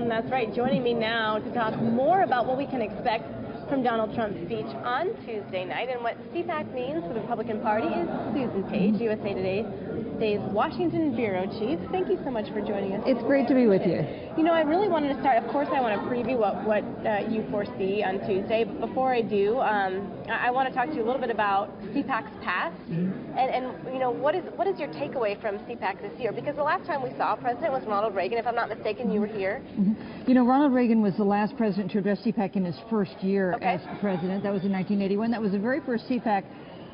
That's right. Joining me now to talk more about what we can expect from Donald Trump's speech on Tuesday night and what CPAC means for the Republican Party is Susan Page, USA Today's Washington Bureau Chief. Thank you so much for joining us. It's great to be with you. You know, I really wanted to start, of course, I want to preview what you foresee on Tuesday. But before I do, I want to talk to you a little bit about CPAC's past. And you know, what is your takeaway from CPAC this year? Because the last time we saw a president was Ronald Reagan. If I'm not mistaken, you were here. You know, Ronald Reagan was the last president to address CPAC in his first year as president. That was in 1981. That was the very first CPAC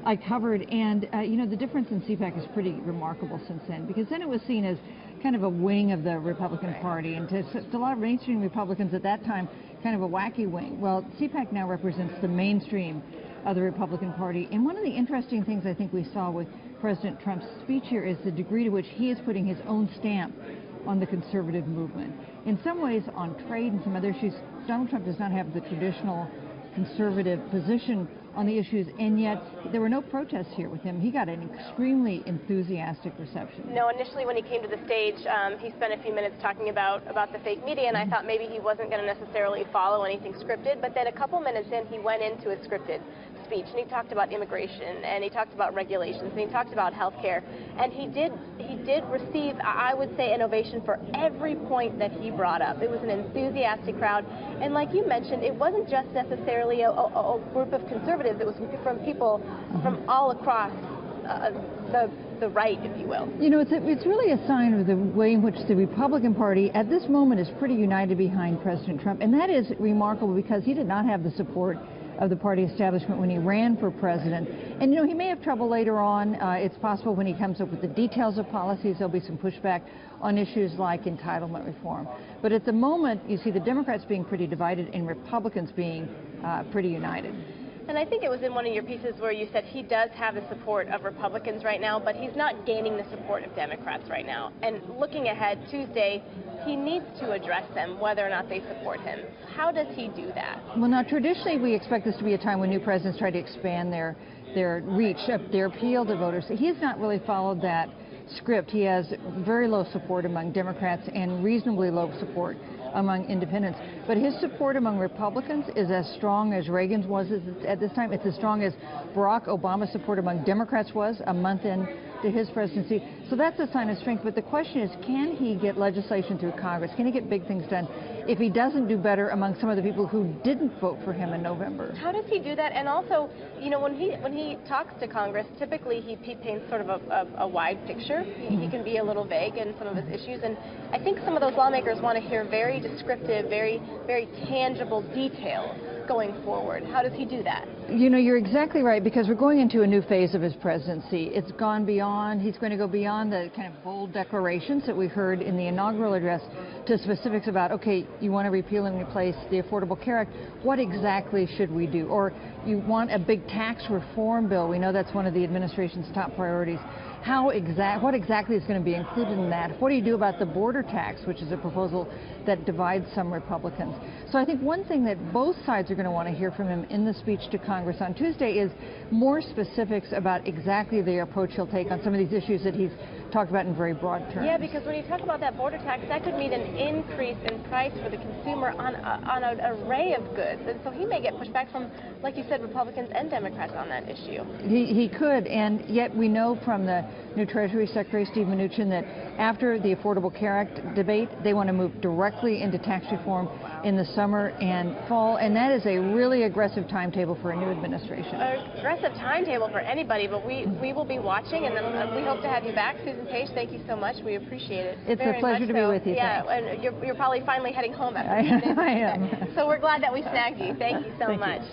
I covered, and you know, the difference in CPAC is pretty remarkable since then, because then it was seen as kind of a wing of the Republican Party, and to a lot of mainstream Republicans at that time, kind of a wacky wing. Well, CPAC now represents the mainstream of the Republican Party, and one of the interesting things I think we saw with President Trump's speech here is the degree to which he is putting his own stamp on the conservative movement. In some ways, on trade and some other issues, Donald Trump does not have the traditional conservative position on the issues, and yet there were no protests here with him. He got an extremely enthusiastic reception. No, initially when he came to the stage, he spent a few minutes talking about the fake media, and I thought maybe he wasn't going to necessarily follow anything scripted, but then a couple minutes in, he went into a scripted speech, and he talked about immigration, and he talked about regulations, and he talked about health care, and he did receive, I would say, an ovation for every point that he brought up. It was an enthusiastic crowd, and like you mentioned, it wasn't just necessarily a group of conservatives. It was from people from all across the right, if you will. You know, it's really a sign of the way in which the Republican Party at this moment is pretty united behind President Trump, and that is remarkable because he did not have the support of the party establishment when he ran for president. And, you know, he may have trouble later on. It's possible when he comes up with the details of policies, there'll be some pushback on issues like entitlement reform. But at the moment, you see the Democrats being pretty divided and Republicans being pretty united. And I think it was in one of your pieces where you said he does have the support of Republicans right now, but he's not gaining the support of Democrats right now. And looking ahead, Tuesday, he needs to address them, whether or not they support him. How does he do that? Well, now, traditionally, we expect this to be a time when new presidents try to expand their reach, their appeal to voters. He has not really followed that script. He has very low support among Democrats and reasonably low support among independents. But his support among Republicans is as strong as Reagan's was at this time. It's as strong as Barack Obama's support among Democrats was a month into his presidency. So that's a sign of strength. But the question is, can he get legislation through Congress? Can he get big things done if he doesn't do better among some of the people who didn't vote for him in November? How does he do that? And also, you know, when he talks to Congress, typically he paints sort of a wide picture. He can be a little vague in some of his issues. And I think some of those lawmakers want to hear very descriptive, very tangible details going forward. How does he do that? You know, you're exactly right, because we're going into a new phase of his presidency. It's gone beyond, he's going to go beyond the kind of bold declarations that we heard in the inaugural address to specifics about, okay, you want to repeal and replace the Affordable Care Act. What exactly should we do? Or you want a big tax reform bill. We know that's one of the administration's top priorities. What exactly is going to be included in that? What do you do about the border tax, which is a proposal that divides some Republicans? So I think one thing that both sides are going to want to hear from him in the speech to Congress on Tuesday is more specifics about exactly the approach he'll take on some of these issues that he's talked about in very broad terms. Yeah, because when you talk about that border tax, that could mean an increase in price for the consumer on an array of goods. And so he may get pushback from, like you said, Republicans and Democrats on that issue. He could, and yet we know from the new Treasury Secretary, Steve Mnuchin, that after the Affordable Care Act debate, they want to move directly into tax reform in the summer and fall, and that is a really aggressive timetable for a new administration. Aggressive timetable for anybody, but we will be watching, and we hope to have you back. Susan Page, thank you so much. We appreciate it. It's a pleasure to be with you. Yeah, thanks. and you're probably finally heading home after I am. So we're glad that we snagged you. Thank you so much.